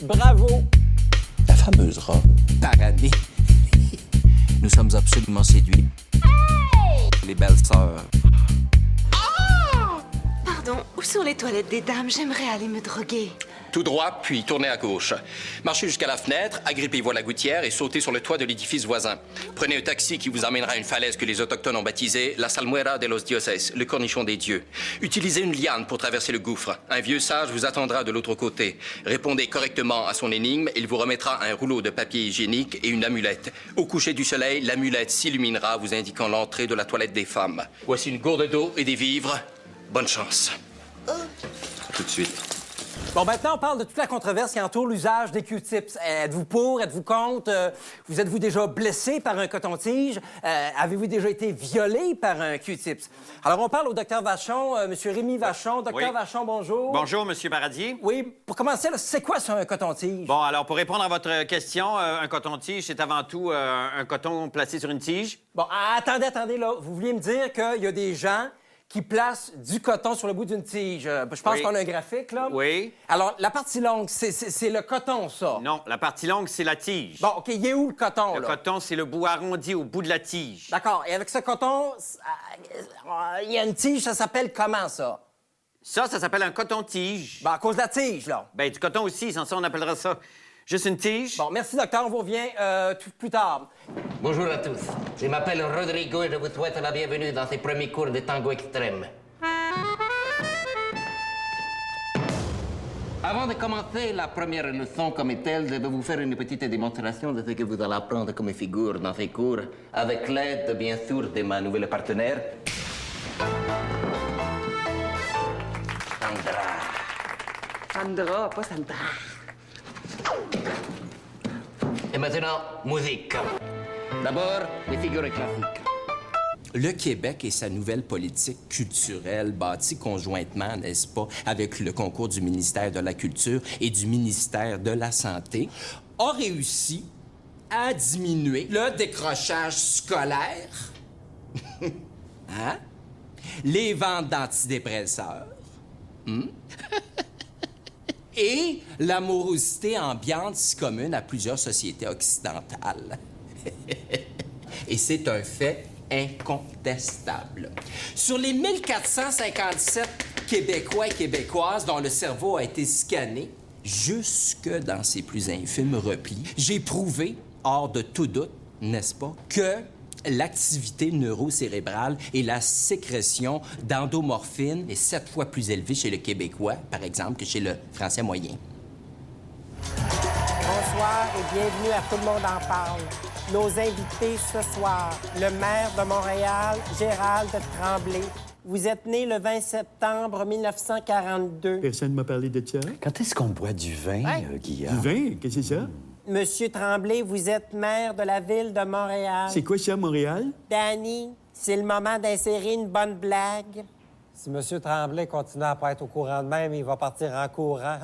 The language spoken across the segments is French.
Bravo! La fameuse robe. Par année. Nous sommes absolument séduits. Les belles sœurs. Pardon, où sont les toilettes des dames? J'aimerais aller me droguer. Tout droit, puis tournez à gauche. Marchez jusqu'à la fenêtre, agrippez-vous à la gouttière et sautez sur le toit de l'édifice voisin. Prenez un taxi qui vous amènera à une falaise que les Autochtones ont baptisée la Salmuera de los Dioses, le cornichon des dieux. Utilisez une liane pour traverser le gouffre. Un vieux sage vous attendra de l'autre côté. Répondez correctement à son énigme, il vous remettra un rouleau de papier hygiénique et une amulette. Au coucher du soleil, l'amulette s'illuminera, vous indiquant l'entrée de la toilette des femmes. Voici une gourde d'eau et des vivres. Bonne chance. Tout de suite. Bon, maintenant, on parle de toute la controverse qui entoure l'usage des Q-tips. Êtes-vous pour? Êtes-vous contre? Vous êtes-vous déjà blessé par un coton-tige? Avez-vous déjà été violé par un Q-tips? Alors, on parle au docteur Vachon, M. Rémi Vachon. Docteur Vachon, bonjour. Bonjour, M. Baradier. Oui, pour commencer, là, c'est quoi ça, un coton-tige? Bon, alors, pour répondre à votre question, un coton-tige, c'est avant tout un coton placé sur une tige. Bon, attendez, là. Vous vouliez me dire qu'il y a des gens qui placent du coton sur le bout d'une tige. Je pense qu'on a un graphique, là. Oui. Alors, la partie longue, c'est le coton, ça? Non, la partie longue, c'est la tige. Bon, OK, il est où le coton, Le là? coton, c'est le bout arrondi au bout de la tige. D'accord. Et avec ce coton, il y a une tige, ça s'appelle comment, ça? Ça s'appelle un coton-tige. Ben, à cause de la tige, là. Ben, du coton aussi, sans ça, on appellera ça juste une tige. Bon, merci, docteur. On vous revient tout plus tard. Bonjour à tous. Je m'appelle Rodrigo et je vous souhaite la bienvenue dans ces premiers cours de tango extrême. Avant de commencer la première leçon comme telle, je vais vous faire une petite démonstration de ce que vous allez apprendre comme figure dans ces cours, avec l'aide, bien sûr, de ma nouvelle partenaire, Sandra. Sandra, pas Sandra. Et maintenant, musique. D'abord, les figures classiques. Le Québec et sa nouvelle politique culturelle, bâtie conjointement, n'est-ce pas, avec le concours du ministère de la Culture et du ministère de la Santé, a réussi à diminuer le décrochage scolaire, hein? Les ventes d'antidépresseurs, et l'amorosité ambiante si commune à plusieurs sociétés occidentales. Et c'est un fait incontestable. Sur les 1457 Québécois et Québécoises dont le cerveau a été scanné, jusque dans ses plus infimes replis, j'ai prouvé, hors de tout doute, n'est-ce pas, que l'activité neurocérébrale et la sécrétion d'endomorphine est 7 fois plus élevée chez le Québécois, par exemple, que chez le Français moyen. Bonsoir et bienvenue à Tout le monde en parle. Nos invités ce soir, le maire de Montréal, Gérald Tremblay. Vous êtes né le 20 septembre 1942. Personne ne m'a parlé de ça. Quand est-ce qu'on boit du vin, Guillaume? Du vin? Qu'est-ce que c'est ça? Monsieur Tremblay, vous êtes maire de la ville de Montréal. C'est quoi ça, Montréal? Danny, c'est le moment d'insérer une bonne blague. Si M. Tremblay continue à pas être au courant de même, il va partir en courant.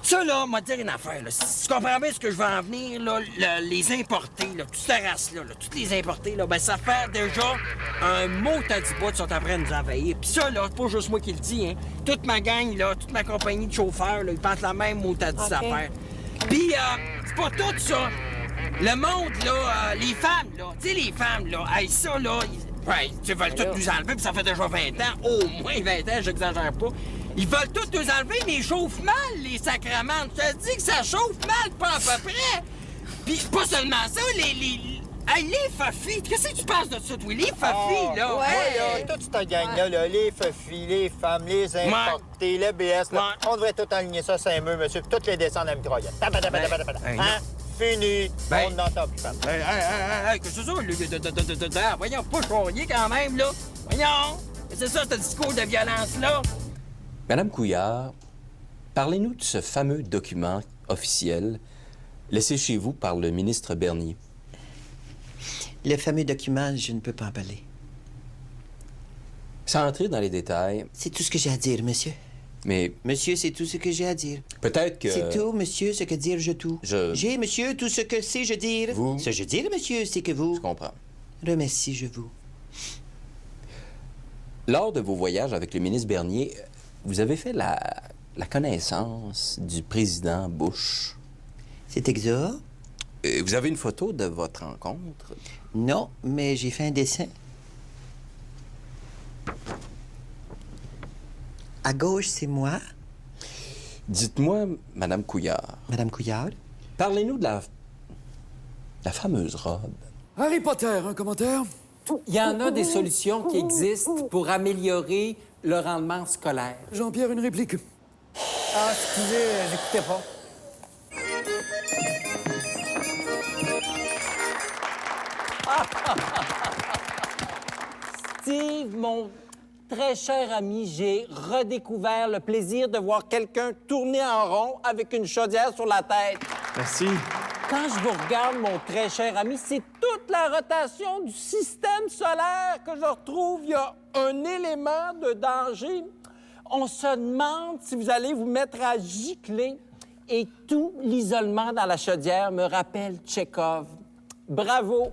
Ça, là, m'a dire une affaire, là. Si tu comprends bien ce que je veux en venir, là, les importés, là, toute cette race-là, toutes les importés, là, ben, ça fait déjà un mot à 10 bouts qui sont en train de nous envahir. Puis ça, là, c'est pas juste moi qui le dis, hein. Toute ma gang, là, toute ma compagnie de chauffeurs, là, ils pensent la même mot à 10 affaires. Puis, c'est pas tout ça. Le monde, là, les femmes, là, tu sais, les femmes, là, hey, ça, là, ils veulent tout nous enlever, puis ça fait déjà 20 ans, au moins 20 ans, j'exagère pas. Ils veulent tout nous enlever, mais ils chauffent mal, les sacrements. Je te dis que ça chauffe mal, pas à peu près. Puis pas seulement ça, Hey, les fafis, qu'est-ce que tu penses de ça, toi? Les fafis, là? Ouais, là, toute cette gang-là, là, les fafis, les femmes, les importés, le BS, là, on devrait tout aligner ça, Saint-Meux, monsieur, puis toutes les descendre à la mitraillette. Hein? Fini, on n'entend plus femme. Hey, qu'est-ce que c'est ça? Voyons, pas choyer quand même, là. Voyons, c'est ça, ce discours de violence-là. Madame Couillard, parlez-nous de ce fameux document officiel laissé chez vous par le ministre Bernier. Le fameux document, je ne peux pas en parler. Sans entrer dans les détails... C'est tout ce que j'ai à dire, monsieur. Mais... Monsieur, c'est tout ce que j'ai à dire. Peut-être que... C'est tout, monsieur, ce que dire, je tout. J'ai, monsieur, tout ce que c'est, je dire. Vous... Ce je dire, monsieur, c'est que vous... Je comprends. Remercie, je vous. Lors de vos voyages avec le ministre Bernier, vous avez fait la connaissance du président Bush. C'est exact. Vous avez une photo de votre rencontre? Non, mais j'ai fait un dessin. À gauche, c'est moi. Dites-moi, Madame Couillard. Madame Couillard? Parlez-nous de la fameuse robe. Harry Potter, un commentaire? Il y en a des solutions qui existent pour améliorer le rendement scolaire. Jean-Pierre, une réplique. Ah, excusez, j'écoutais pas. Steve, mon très cher ami, j'ai redécouvert le plaisir de voir quelqu'un tourner en rond avec une chaudière sur la tête. Merci. Quand je vous regarde, mon très cher ami, c'est toute la rotation du système solaire que je retrouve. Il y a un élément de danger. On se demande si vous allez vous mettre à gicler. Et tout l'isolement dans la chaudière me rappelle Tchekhov. Bravo!